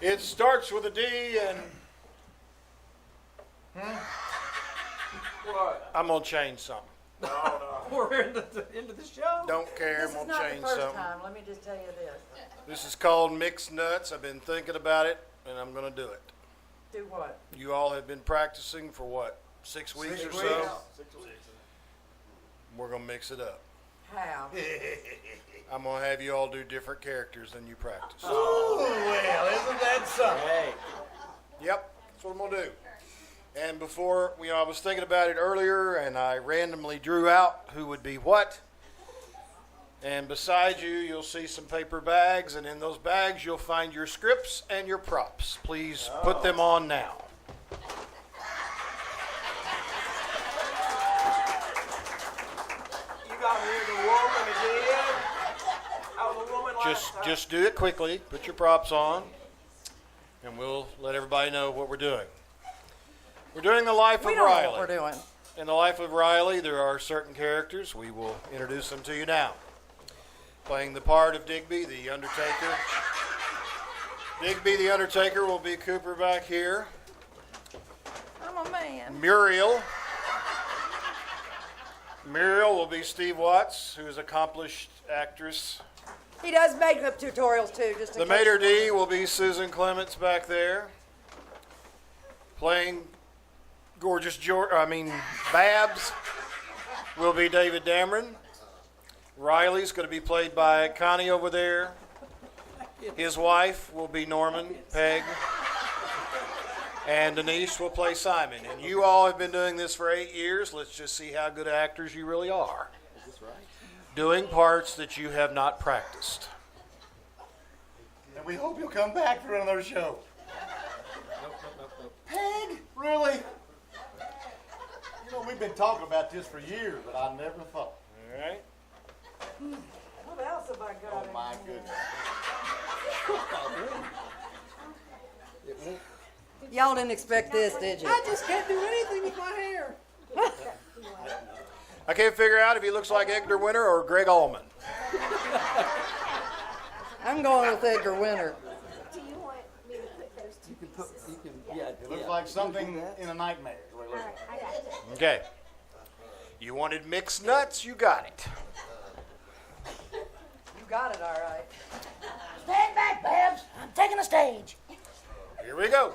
It starts with a D and... What? I'm going to change something. No. We're into the show. Don't care, This I'm is going not to the change first something. time. Let me just tell you this. This is called Mixed Nuts. I've been thinking about it, and I'm going to do it. Do what? You all have been practicing for what, 6 weeks or so? 6 weeks. We're going to mix it up. How? I'm going to have you all do different characters than you practice. Oh, well, isn't that something? Hey. Yep, that's what I'm going to do. And before, I was thinking about it earlier, and I randomly drew out who would be what. And beside you, you'll see some paper bags, and in those bags, you'll find your scripts and your props. Please put them on now. You got me the woman again. I was a woman last time. Just do it quickly. Put your props on, and we'll let everybody know what we're doing. We're doing the life We of don't know Riley. what we're doing. In the life of Riley, there are certain characters. We will introduce them to you now. Playing the part of Digby, the Undertaker. Digby, the Undertaker, will be Cooper back here. I'm a man. Muriel will be Steve Watts, who is an accomplished actress. He does makeup tutorials too, just in The case. Maitre D will be Susan Clements back there. Playing gorgeous Babs will be David Damron. Riley's going to be played by Connie over there. His wife will be Norman Peg. And Denise will play Simon. And you all have been doing this for 8 years. Let's just see how good actors you really are. Is this right? Doing parts that you have not practiced. And we hope you'll come back for another show. Peg? Really? You know, we've been talking about this for years, but I never thought. All right. What else have I got? Oh, in my here? goodness. Y'all didn't expect this, did you? I just can't do anything with my hair. I can't figure out if he looks like Edgar Winter or Greg Allman. I'm going with Edgar Winter. Do you want me to put those two pieces? It looks like something in a nightmare. All right, I got it. Okay. You wanted mixed nuts, you got it. You got it all right. Stand back, Babs. I'm taking the stage. Here we go.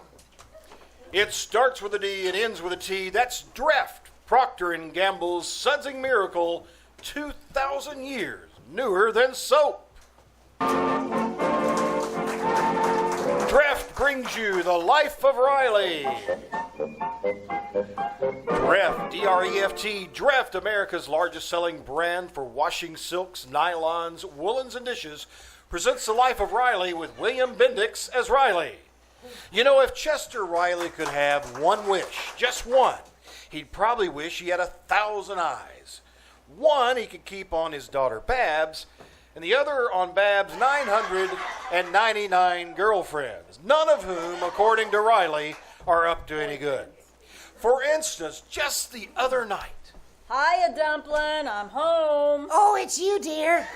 It starts with a D and ends with a T. That's Dreft, Procter & Gamble's sudsing miracle, 2,000 years newer than soap. Dreft brings you the life of Riley. Dreft, D-R-E-F-T, Dreft, America's largest selling brand for washing silks, nylons, woolens, and dishes, presents the life of Riley with William Bendix as Riley. You know, if Chester Riley could have one wish, just one, he'd probably wish he had 1,000 eyes. One he could keep on his daughter Babs, and the other on Babs' 999 girlfriends, none of whom, according to Riley, are up to any good. For instance, just the other night. Hiya, Dumpling. I'm home. Oh, it's you, dear.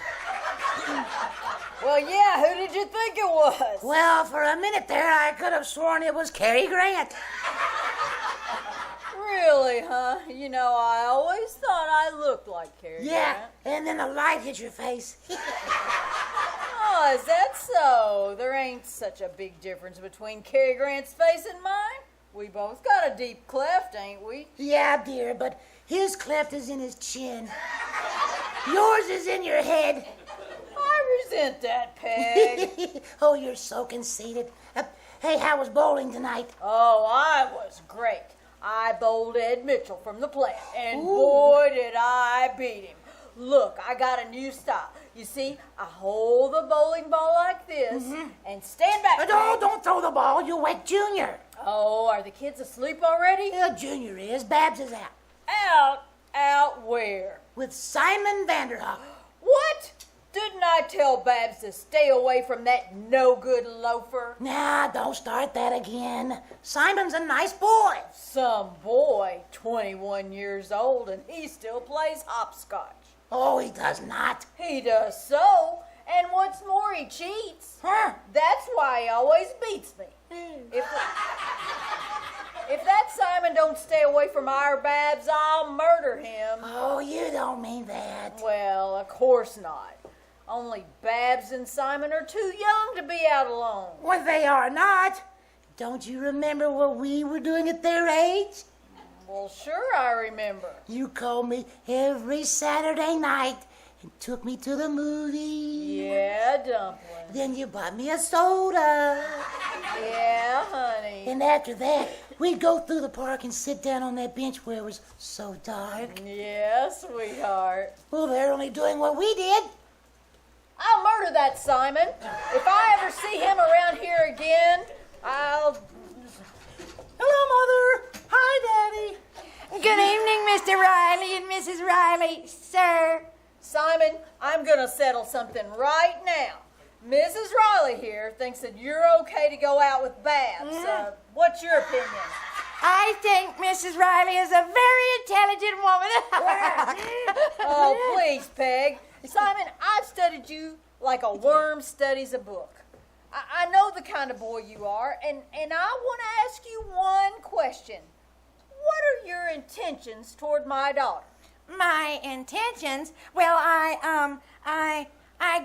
Well, yeah, who did you think it was? Well, for a minute there, I could have sworn it was Cary Grant. Really, huh? You know, I always thought I looked like Cary Yeah, Grant. and then the light hit your face. Oh, is that so? There ain't such a big difference between Cary Grant's face and mine. We both got a deep cleft, ain't we? Yeah, dear, but his cleft is in his chin. Yours is in your head. I resent that, Peg. Oh, you're so conceited. Hey, how was bowling tonight? Oh, I was great. I bowled Ed Mitchell from the plant, and Ooh. boy, did I beat him. Look, I got a new style. You see, I hold the bowling ball like this and stand back. No, don't throw the ball. You wake Junior. Oh, are the kids asleep already? Yeah, Junior is. Babs is out. Out where? With Simon Vanderhoff. What? Didn't I tell Babs to stay away from that no-good loafer? Nah, don't start that again. Simon's a nice boy. Some boy, 21 years old, and he still plays hopscotch. Oh, he does not. He does so, And what's more, he cheats. Huh? That's why he always beats me. If that Simon don't stay away from our Babs, I'll murder him. Oh, you don't mean that. Well, of course not. Only Babs and Simon are too young to be out alone. Well, they are not. Don't you remember what we were doing at their age? Well, sure I remember. You called me every Saturday night and took me to the movies. Yeah, Dumpling. Then you bought me a soda. Yeah, honey. And after that, we'd go through the park and sit down on that bench where it was so dark. Yeah, sweetheart. Well, they're only doing what we did. I'll murder that Simon. If I ever see him around here again, I'll... Hello, Mother. Hi, Daddy. Good evening, Mr. Riley and Mrs. Riley, sir. Simon, I'm going to settle something right now. Mrs. Riley here thinks that you're okay to go out with Babs. What's your opinion? I think Mrs. Riley is a very intelligent woman. Oh, please, Peg. Simon, I've studied you like a worm studies a book. I know the kind of boy you are, and I want to ask you one question. What are your intentions toward my daughter? My intentions? Well, I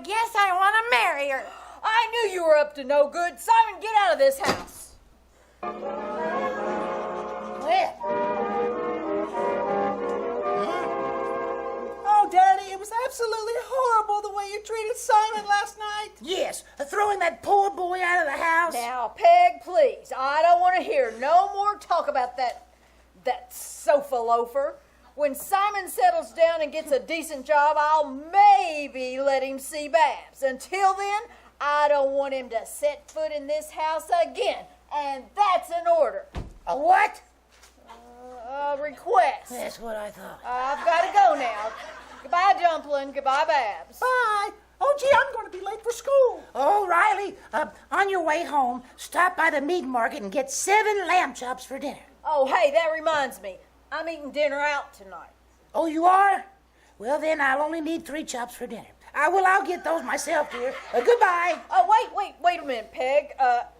guess I want to marry her. I knew you were up to no good. Simon, get out of this house. Well, Oh, Daddy, it was absolutely horrible the way you treated Simon last night. yes, throwing that poor boy out of the house. Now, Peg, please. I don't want to hear no more talk about that sofa loafer. When Simon settles down and gets a decent job, I'll maybe let him see Babs. Until then, I don't want him to set foot in this house again. And that's an order. A what? A request. That's what I thought. I've got to go now. Goodbye, Dumpling. Goodbye, Babs. Bye. Oh, gee, I'm going to be late for school. Oh, Riley, on your way home, stop by the meat market and get 7 lamb chops for dinner. Oh, hey, that reminds me. I'm eating dinner out tonight. Oh, you are? Well, then I'll only need 3 chops for dinner. I'll get those myself, dear. Goodbye. Oh, wait a minute, Peg.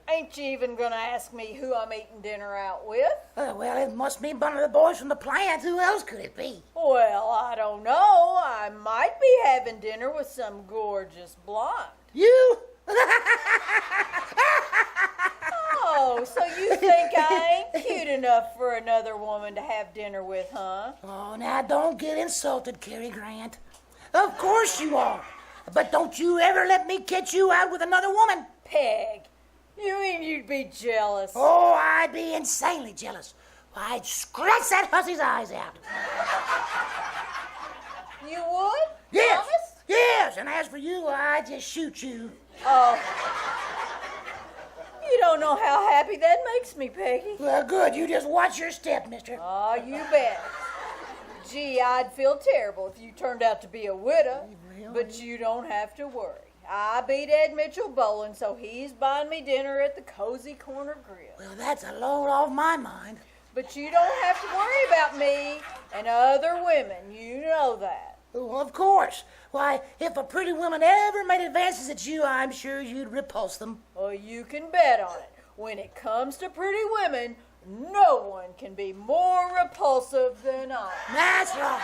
Ain't you even gonna ask me who I'm eating dinner out with? Well, it must be one of the boys from the plant. Who else could it be? Well, I don't know. I might be having dinner with some gorgeous blonde. You? Oh, so you think I ain't cute enough for another woman to have dinner with, huh? Oh, now don't get insulted, Cary Grant. Of course you are. But don't you ever let me catch you out with another woman. Peg, you mean you'd be jealous? Oh, I'd be insanely jealous. I'd scratch that hussy's eyes out. You would? Yes. Promise? Yes, and as for you, I'd just shoot you. Oh. You don't know how happy that makes me, Peggy. Well, good. You just watch your step, mister. Oh, you bet. Gee, I'd feel terrible if you turned out to be a widow, but you don't have to worry. I beat Ed Mitchell bowling, so he's buying me dinner at the Cozy Corner Grill. Well, that's a load off my mind. But you don't have to worry about me and other women. You know that. Well, of course. Why, if a pretty woman ever made advances at you, I'm sure you'd repulse them. Well, you can bet on it. When it comes to pretty women, no one can be more repulsive than I. That's right.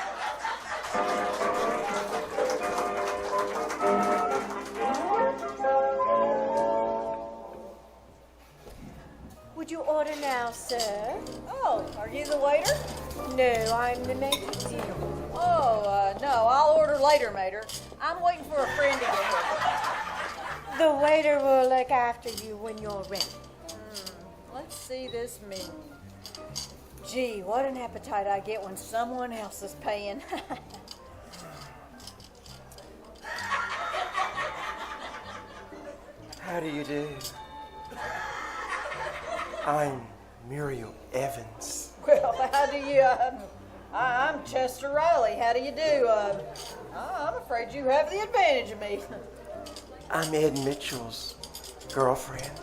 Would you order now, sir? Oh, are you the waiter? No, I'm the maitre d'. Oh, no, I'll order later, Mater. I'm waiting for a friend to get here. The waiter will look after you when you're ready. Let's see this menu. Gee, what an appetite I get when someone else is paying. How do you do? I'm Muriel Evans. Well, how do you, I'm Chester Riley. How do you do? I'm afraid you have the advantage of me. I'm Ed Mitchell's girlfriend.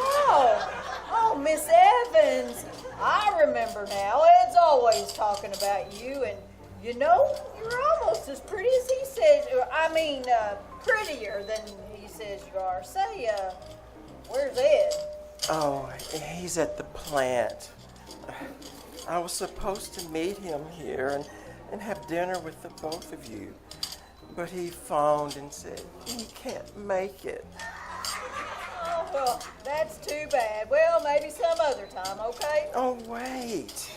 Oh, Miss Evans. I remember now. Ed's always talking about you, and you know, you're almost as pretty as he says. prettier than he says you are. Say, where's Ed? Oh, he's at the plant. I was supposed to meet him here and have dinner with the both of you. But he phoned and said he can't make it. Oh, well, that's too bad. Well, maybe some other time, okay? Oh, wait.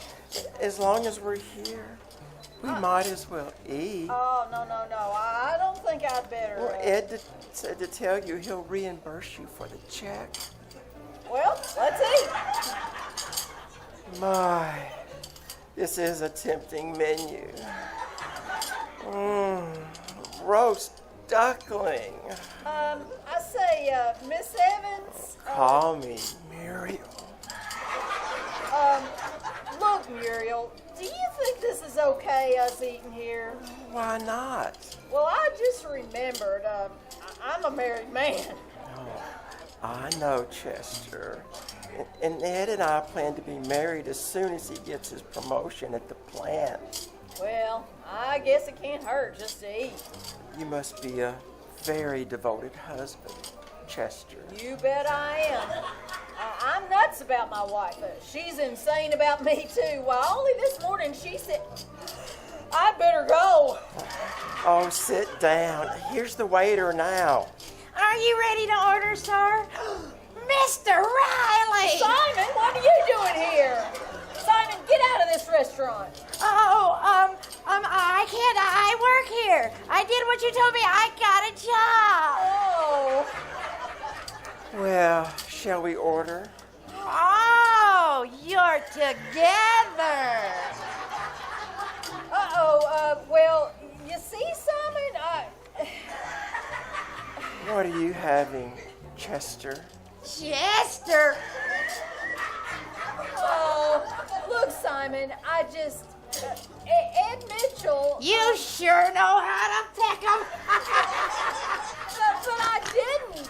As long as we're here, we might as well eat. Oh, no. I don't think I'd better. Well, Ed said to tell you he'll reimburse you for the check. Well, let's eat. My, this is a tempting menu. Roast duckling. I say, Miss Evans. Call me Muriel. Look, Muriel, do you think this is okay, us eating here? Why not? Well, I just remembered, I'm a married man. I know, Chester. And Ed and I plan to be married as soon as he gets his promotion at the plant. Well, I guess it can't hurt just to eat. You must be a very devoted husband, Chester. You bet I am. I'm nuts about my wife. She's insane about me, too. Why, only this morning she said, I'd better go. Oh, sit down. Here's the waiter now. Are you ready to order, sir? Mr. Riley! Simon, what are you doing here? Simon, get out of this restaurant. Oh, I can't. I work here. I did what you told me. I got a job. Oh. Well, shall we order? Oh, you're together. Well, you see, Simon, What are you having, Chester? Chester. Oh, look, Simon, I just, Ed Mitchell. You sure know how to pick 'em. But I didn't.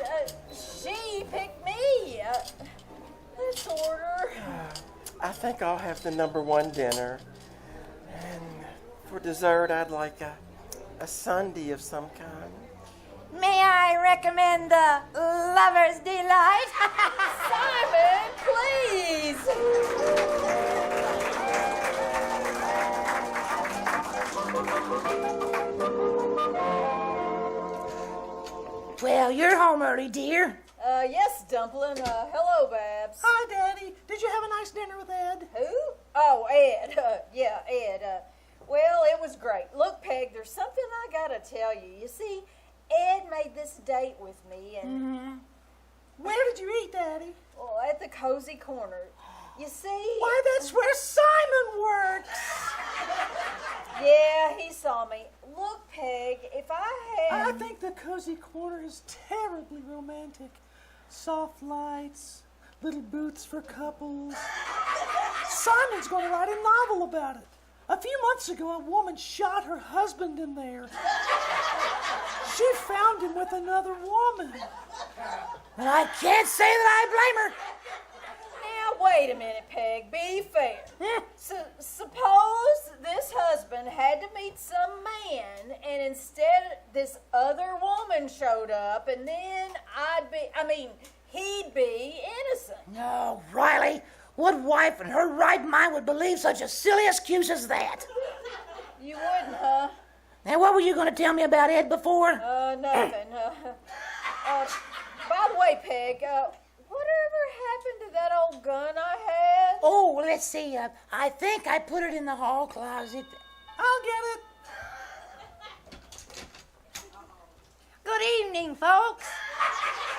She picked me. Let's order. I think I'll have the #1 dinner. And for dessert, I'd like a sundae of some kind. May I recommend the Lover's Delight? Simon, please. Well, you're home early, dear. Yes, Dumpling. Hello, Babs. Hi, Daddy. Did you have a nice dinner with Ed? Who? Oh, Ed. Yeah, Ed. Well, it was great. Look, Peg, there's something I gotta tell you. You see, Ed made this date with me, and Where did you eat, Daddy? well, at the Cozy Corner. You see? Why, that's where Simon works. Yeah, he saw me. Look, Peg, if I I had... think the Cozy Corner is terribly romantic. Soft lights, little booths for couples. Simon's going to write a novel about it. A few months ago, a woman shot her husband in there. She found him with another woman. Well, I can't say that I blame her. Now, wait a minute, Peg. Be fair. Suppose this husband had to meet some man, and instead this other woman showed up, and then he'd be innocent. No, Riley. What wife in her right mind would believe such a silly excuse as that? You wouldn't, huh? Now, what were you going to tell me about Ed before? Nothing. By the way, Peg, whatever happened to that old gun I had? Oh, well, let's see. I think I put it in the hall closet. I'll get it. Good evening, folks.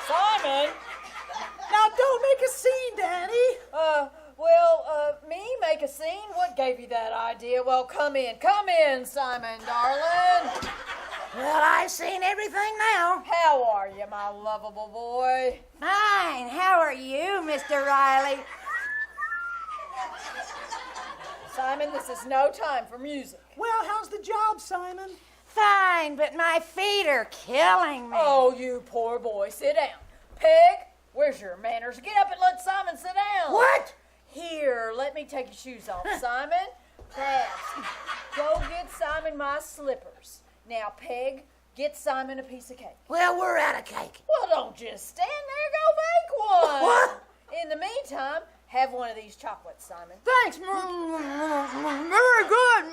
Simon! Now, don't make a scene, Daddy. Me make a scene? What gave you that idea? Well, come in, Simon, darling. Well, I've seen everything now. How are you, my lovable boy? Fine. How are you, Mr. Riley? Simon, this is no time for music. Well, how's the job, Simon? Fine, but my feet are killing me. Oh, you poor boy. Sit down. Peg, where's your manners? Get up and let Simon sit down. What? Here, let me take your shoes off, Simon. Babs, go get Simon my slippers. Now, Peg, Get Simon a piece of cake. Well, we're out of cake. Well, don't just stand there. Go bake one. What? In the meantime, have one of these chocolates, Simon. Thanks. Very good.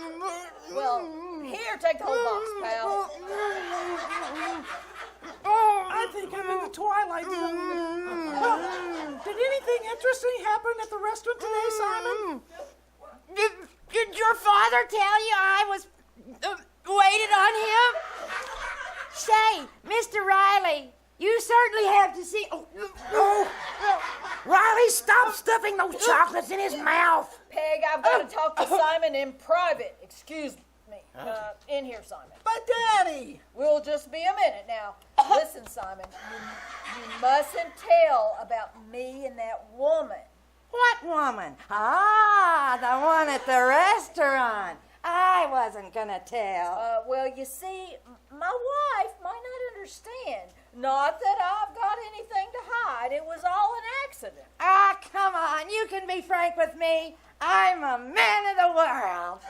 Well, here, take the whole box, pal. I think I'm in the twilight zone. Well, did anything interesting happen at the restaurant today, Simon? Did your father tell you I was waited on him? Say, Mr. Riley, you certainly have to see. Oh, Riley, stop stuffing those chocolates in his mouth. Peg, I've got to talk to Simon in private. Excuse me. In here, Simon. But Daddy! We'll just be a minute now. Listen, Simon, you mustn't tell about me and that woman. What woman? Ah, the one at the restaurant. I wasn't gonna tell. Well, you see, my wife might not understand. Not that I've got anything to hide. It was all an accident. Ah, come on. You can be frank with me. I'm a man of the world.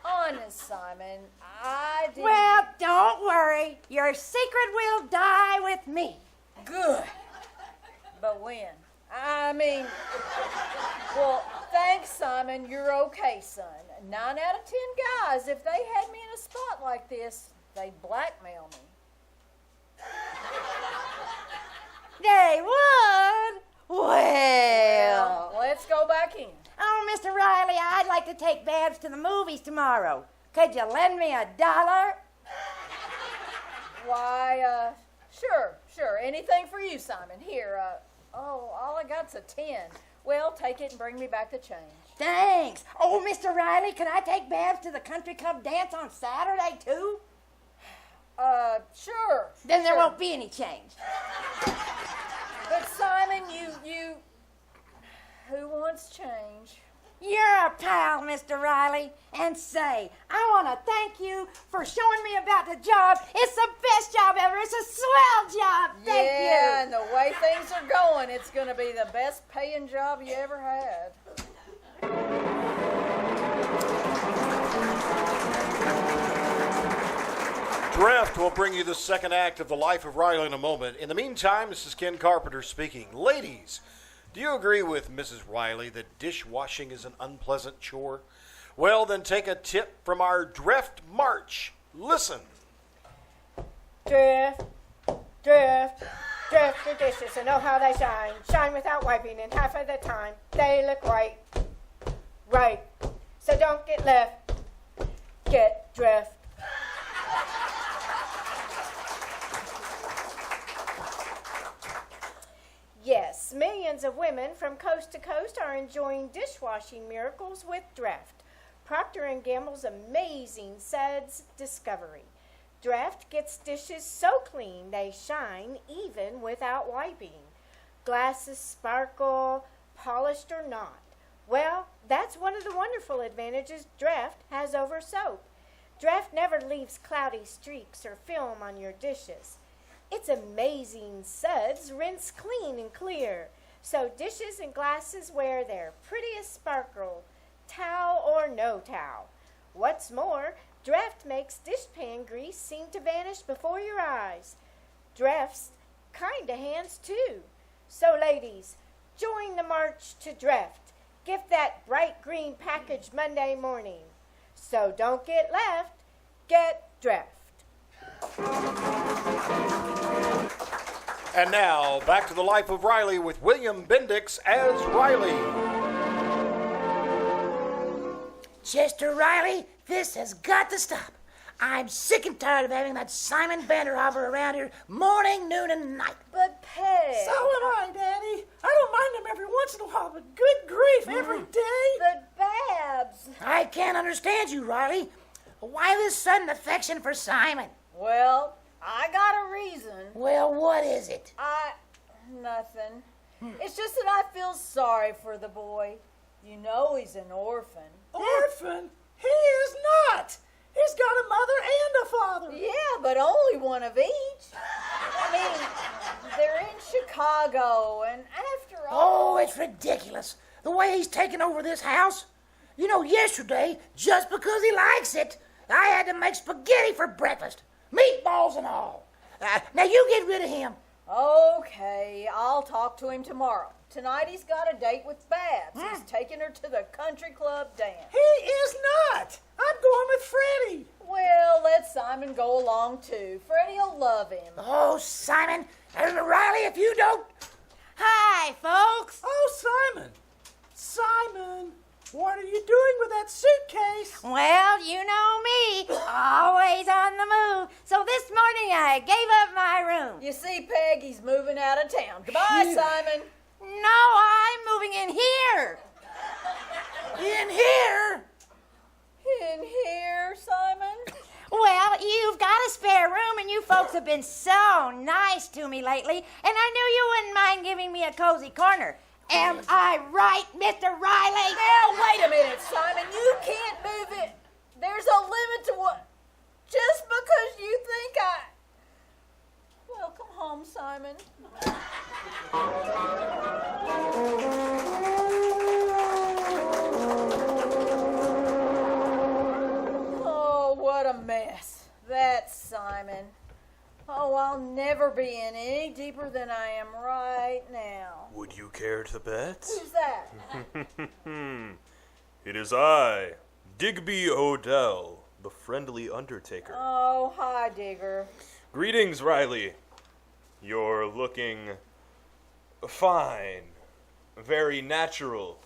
Honest, Simon, I didn't... Well, don't worry. Your secret will die with me. Good. But when? I mean, well, thanks, Simon. You're okay, son. 9 out of 10 guys, if they had me in a spot like this, they'd blackmail me. They would? Well. Let's go back in. Oh, Mr. Riley, I'd like to take Babs to the movies tomorrow. Could you lend me $1? Why, sure. Anything for you, Simon. Here, all I got's a 10. Well, take it and bring me back the change. Thanks. Oh, Mr. Riley, can I take Babs to the country club dance on Saturday, too? Sure. Then there sure. won't be any change. But Simon, you... Who wants change? You're a pal, Mr. Riley. And say, I want to thank you for showing me about the job. It's the best job ever. It's a swell job. Thank Yeah, you. and the way things are going, it's going to be the best paying job you ever had. Draft will bring you the second act of The Life of Riley in a moment. In the meantime, this is Ken Carpenter speaking. Ladies, do you agree with Mrs. Riley that dishwashing is an unpleasant chore? Well, then take a tip from our Draft March. Listen. Drift your dishes and know how they shine. Shine without wiping, and half of the time they look right. So don't get left, get drift. Yes, millions of women from coast to coast are enjoying dishwashing miracles with Draft, Procter & Gamble's amazing suds discovery. Draft gets dishes so clean they shine even without wiping. Glasses sparkle, polished or not. Well, that's one of the wonderful advantages Draft has over soap. Draft never leaves cloudy streaks or film on your dishes. Its amazing suds rinse clean and clear, so dishes and glasses wear their prettiest sparkle, towel or no towel. What's more, Draft makes dishpan grease seem to vanish before your eyes. Draft's kinda hands too. So ladies, join the march to Draft. Gift that bright green package Monday morning. So don't get left, get Draft. And now, back to The Life of Riley with William Bendix as Riley. Chester Riley, this has got to stop. I'm sick and tired of having that Simon Vanderhover around here morning, noon, and night. But Peg... So am I, Daddy. I don't mind him every once in a while, but good grief, every day. But Babs... I can't understand you, Riley. Why this sudden affection for Simon? Well, I got a reason. Well, what is it? Nothing. It's just that I feel sorry for the boy. You know he's an orphan. Orphan? He is not. He's got a mother and a father. Yeah, but only one of each. I mean, they're in Chicago, and after all... Oh, it's ridiculous. The way he's taken over this house. You know, yesterday, just because he likes it, I had to make spaghetti for breakfast, meatballs and all. Now you get rid of him. Okay, I'll talk to him tomorrow. Tonight he's got a date with Babs. He's taking her to the country club dance. He is not. I'm going with Freddie. Well, let Simon go along too. Freddie'll love him. Oh, Simon. Riley, if you don't... Hi, folks. Oh, Simon. Simon, what are you doing with that suitcase? Well, you know me, always on the move. So this morning I gave up my room. You see, Peg, he's moving out of town. Goodbye, Simon. No, I'm moving in here. In here? In here, Simon? Well, you've got a spare room, and you folks have been so nice to me lately, and I knew you wouldn't mind giving me a cozy corner. Am I right, Mr. Riley? Now, wait a minute, Simon. You can't move it. There's a limit to what... Just because you think I... Welcome home, Simon. Oh, what a mess. That's Simon. Oh, I'll never be in any deeper than I am right now. Would you care to bet? Who's that? It is I, Digby Odell, the friendly undertaker. Oh, hi, Digger. Greetings, Riley. You're looking fine. Very natural.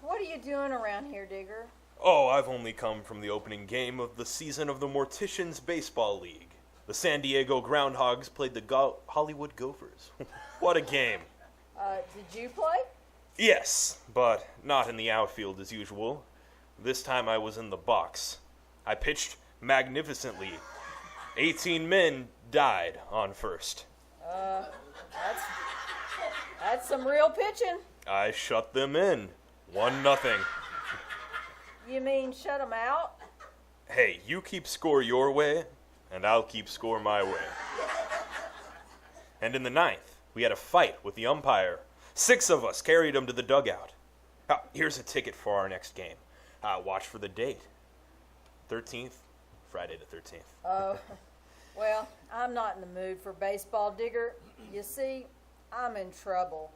What are you doing around here, Digger? Oh, I've only come from the opening game of the season of the Morticians Baseball League. The San Diego Groundhogs played the Hollywood Gophers. What a game. Did you play? Yes, but not in the outfield as usual. This time I was in the box. I pitched magnificently. 18 men died on first. That's some real pitching. I shut them in. 1-0. You mean shut them out? Hey, you keep score your way, and I'll keep score my way. And in the 9th, we had a fight with the umpire. 6 of us carried him to the dugout. Here's a ticket for our next game. Watch for the date. 13th, Friday the 13th. Well, I'm not in the mood for baseball, Digger. You see, I'm in trouble.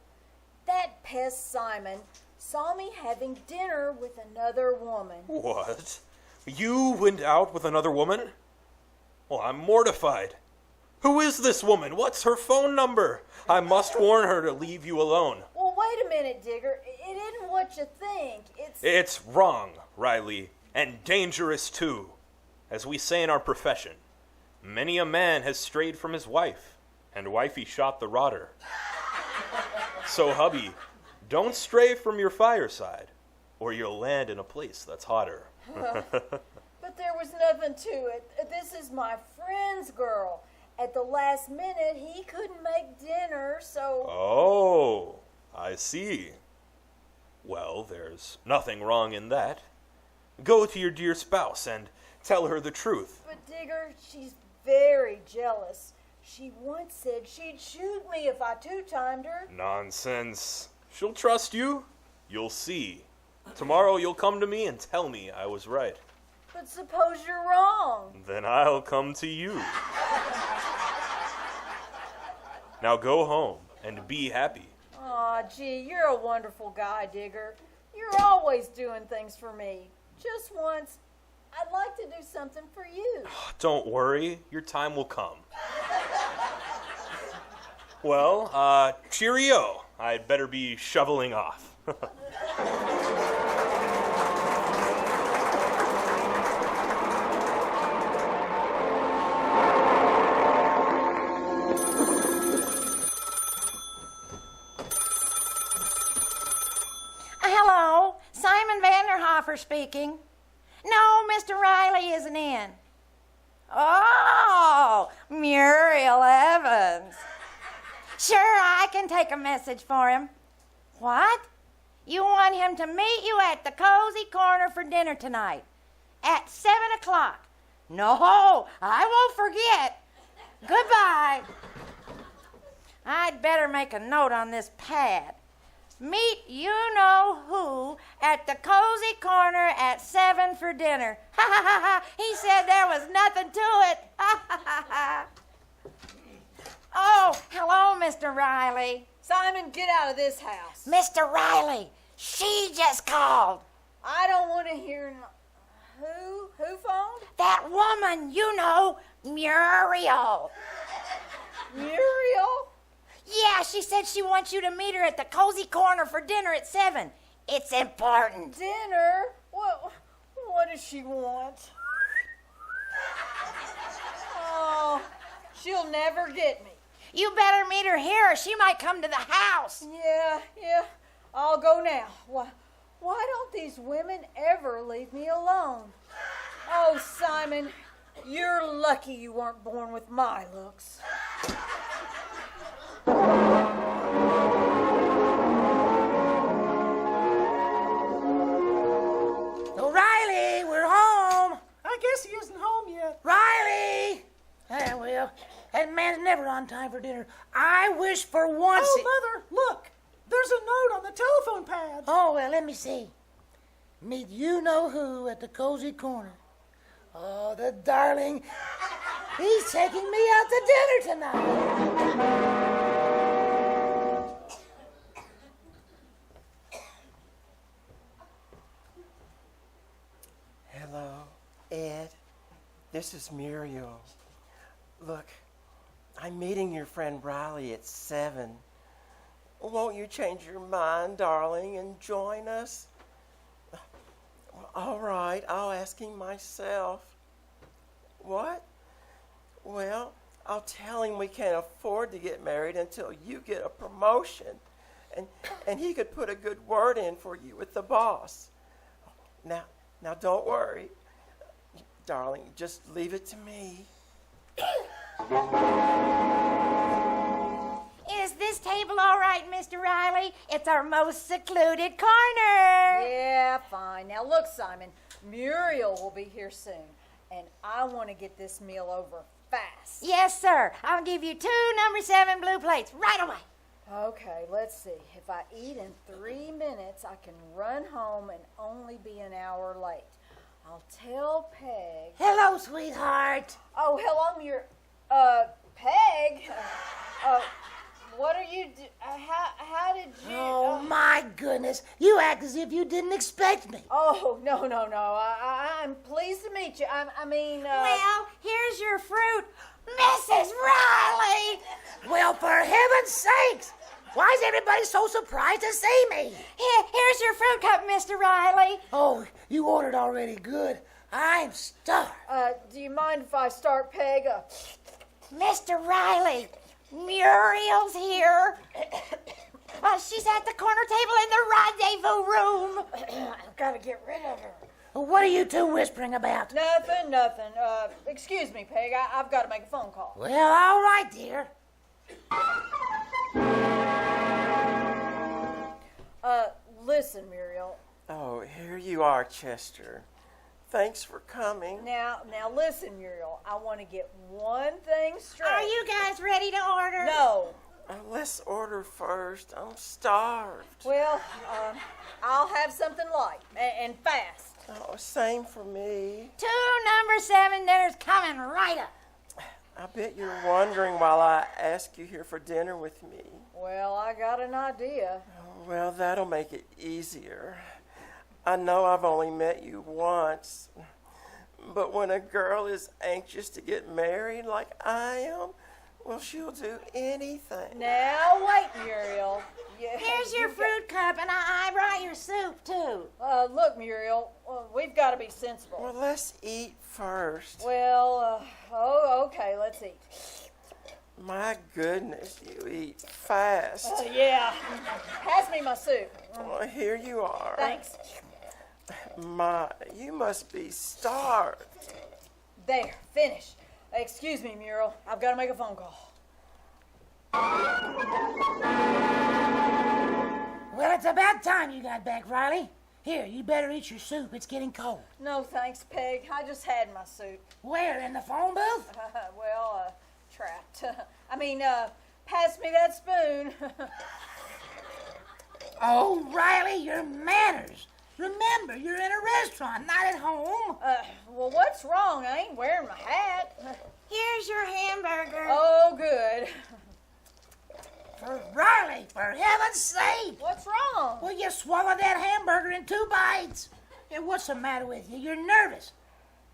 That pest Simon saw me having dinner with another woman. What? You went out with another woman? Well, I'm mortified. Who is this woman? What's her phone number? I must warn her to leave you alone. Well, wait a minute, Digger. It isn't what you think. It's wrong, Riley, and dangerous too. As we say in our profession, many a man has strayed from his wife, and wifey shot the rodder. So, hubby, don't stray from your fireside, or you'll land in a place that's hotter. But there was nothing to it. This is my friend's girl. At the last minute, he couldn't make dinner, so... Oh, I see. Well, there's nothing wrong in that. Go to your dear spouse and tell her the truth. But, Digger, she's very jealous. She once said she'd shoot me if I two-timed her. Nonsense. She'll trust you. You'll see. Tomorrow you'll come to me and tell me I was right. But suppose you're wrong. Then I'll come to you. Now go home and be happy. Aw, gee, you're a wonderful guy, Digger. You're always doing things for me. Just once, I'd like to do something for you. Don't worry, your time will come. Well, cheerio. I'd better be shoveling off. Hello, Simon Vanderhofer speaking. No, Mr. Riley isn't in. Oh, Muriel Evans. Sure, I can take a message for him. What? You want him to meet you at the Cozy Corner for dinner tonight at 7 o'clock? No, I won't forget. Goodbye. I'd better make a note on this pad Meet you-know-who at the cozy corner at 7 for dinner. Ha ha ha ha. He said there was nothing to it. Ha ha ha ha. Oh, hello, Mr. Riley. Simon, get out of this house. Mr. Riley, she just called. I don't want to hear Who phoned? That woman, you know, Muriel. Muriel? Yeah, she said she wants you to meet her at the cozy corner for dinner at 7. It's important. Dinner? What does she want? Oh, she'll never get me. You better meet her here or she might come to the house. Yeah, I'll go now. Why don't these women ever leave me alone? Oh, Simon, you're lucky you weren't born with my looks. Oh, Riley, we're home. I guess he isn't home yet. Riley! Well, that man's never on time for dinner. I wish for once... Oh, Mother, look. There's a note on the telephone pad. Oh, well, let me see. Meet you-know-who at the cozy corner. Oh, the darling. He's taking me out to dinner tonight. Hello, Ed. This is Muriel. Look, I'm meeting your friend Riley at 7. Won't you change your mind, darling, and join us? Well, all right, I'll ask him myself. What? Well, I'll tell him we can't afford to get married until you get a promotion. And he could put a good word in for you with the boss. Now don't worry. Darling, just leave it to me. Is this table all right, Mr. Riley? It's our most secluded corner. Yeah, fine. Now look, Simon, Muriel will be here soon, and I want to get this meal over fast. Yes, sir. I'll give you 2 number 7 blue plates right away. Okay, let's see. If I eat in 3 minutes, I can run home and only be an hour late. I'll tell Peg. Hello, sweetheart. Oh, hello, Peg. What are you how did you... Oh, my goodness. You act as if you didn't expect me. Oh, no. I'm pleased to meet you. I mean... Well, here's your fruit, Mrs. Riley. Well, for heaven's sakes, why is everybody so surprised to see me? Here's your fruit cup, Mr. Riley. Oh, you ordered already. Good. I'm starved. Do you mind if I start, Peg? Mr. Riley, Muriel's here. She's at the corner table in the rendezvous room. I've got to get rid of her. What are you two whispering about? Nothing. Excuse me, Peg. I've got to make a phone call. Well, all right, dear. Listen, Muriel. Oh, here you are, Chester. Thanks for coming. Now listen, Muriel. I want to get one thing straight. Are you guys ready to order? No. Let's order first. I'm starved. Well, I'll have something light and fast. Oh, same for me. 2 number 7 dinners coming right up. I bet you're wondering while I ask you here for dinner with me. Well, I got an idea. Oh, well, that'll make it easier. I know I've only met you once, but when a girl is anxious to get married like I am, well, she'll do anything. Now, wait, Muriel. Here's your fruit cup, and I brought your soup, too. Look, Muriel, we've got to be sensible. Well, let's eat first. Well, okay, let's eat. My goodness, you eat fast. Yeah. Pass me my soup. Well, here you are. Thanks. My, you must be starved. There, finished. Excuse me, Muriel. I've got to make a phone call. Well, it's about time you got back, Riley. Here, you better eat your soup. It's getting cold. No, thanks, Peg. I just had my soup. Where, in the phone booth? Trapped. Pass me that spoon. Oh, Riley, your manners. Remember, you're in a restaurant, not at home. Well, what's wrong? I ain't wearing my hat. Here's your hamburger. Oh, good. Riley, for heaven's sake. What's wrong? Well, you swallowed that hamburger in 2 bites. Hey, what's the matter with you? You're nervous.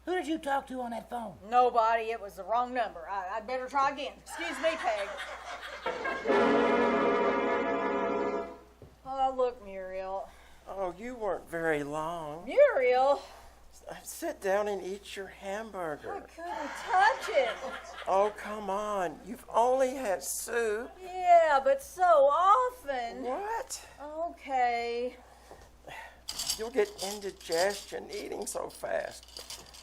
Who did you talk to on that phone? Nobody. It was the wrong number. I'd better try again. Excuse me, Peg. Oh, look, Muriel. Oh, you weren't very long. Muriel? Sit down and eat your hamburger. I couldn't touch it. Oh, come on. You've only had soup. Yeah, but so often. What? Okay. You'll get indigestion eating so fast.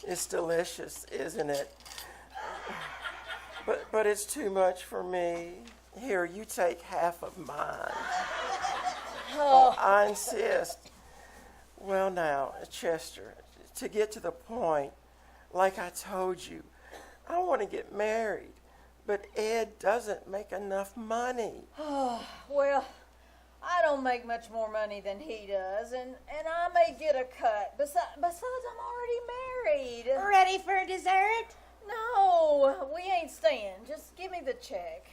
It's delicious, isn't it? But it's too much for me. Here, you take half of mine. Oh, I insist. Well, now, Chester, to get to the point, like I told you, I want to get married, but Ed doesn't make enough money. Oh, well, I don't make much more money than he does, and I may get a cut. Besides, I'm already married. Ready for dessert? No, we ain't staying. Just give me the check.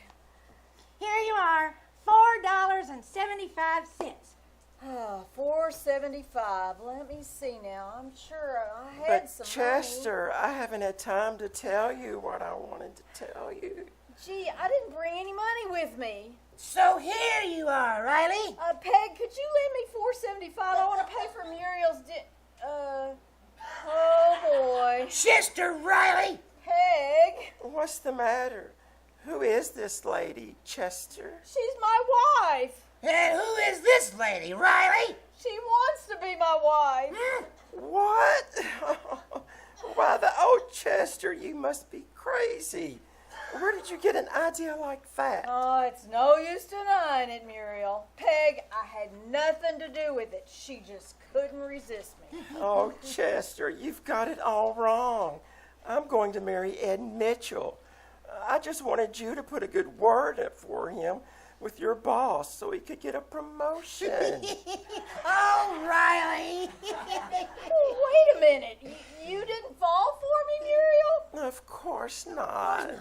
Here you are, $4.75. Oh, $4.75. Let me see now. I'm sure I had some Chester, money. I haven't had time to tell you what I wanted to tell you. Gee, I didn't bring any money with me. So here you are, Riley. Peg, could you lend me $4.75? I want to pay for Muriel's oh boy. Sister Riley. Peg. What's the matter? Who is this lady, Chester? She's my wife. And who is this lady, Riley? She wants to be my wife. What? Why, Chester, you must be crazy. Where did you get an idea like that? Oh, it's no use denying it, Muriel. Peg, I had nothing to do with it. She just couldn't resist me. Oh, Chester, you've got it all wrong. I'm going to marry Ed Mitchell. I just wanted you to put a good word up for him with your boss so he could get a promotion. Oh, Riley. Wait a minute. You didn't fall for me, Muriel? Of course not.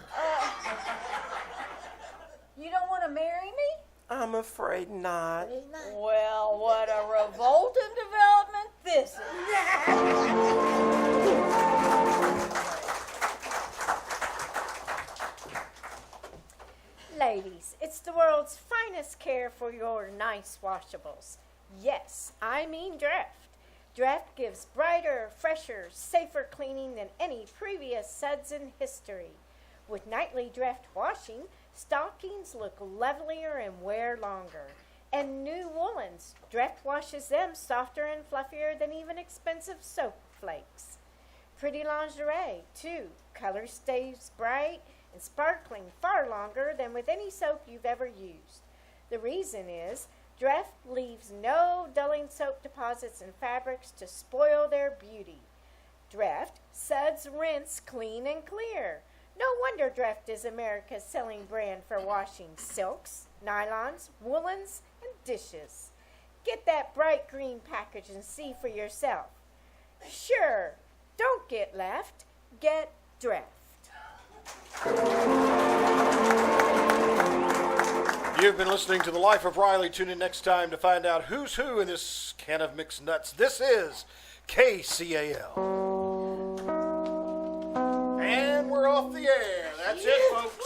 You don't want to marry me? I'm afraid not. Well, what a revolting development this is. Ladies, it's the world's finest care for your nice washables. Yes, I mean Draft. Draft gives brighter, fresher, safer cleaning than any previous suds in history. With nightly Draft washing, stockings look lovelier and wear longer. And new woolens, Draft washes them softer and fluffier than even expensive soap flakes. Pretty lingerie, too. Color stays bright and sparkling far longer than with any soap you've ever used. The reason is Draft leaves no dulling soap deposits in fabrics to spoil their beauty. Draft suds rinse clean and clear. No wonder Draft is America's selling brand for washing silks, nylons, woolens, and dishes. Get that bright green package and see for yourself. Sure, don't get left, get Draft. You've been listening to The Life of Riley. Tune in next time to find out who's who in this can of mixed nuts. This is KCAL. And we're off the air. That's it, folks.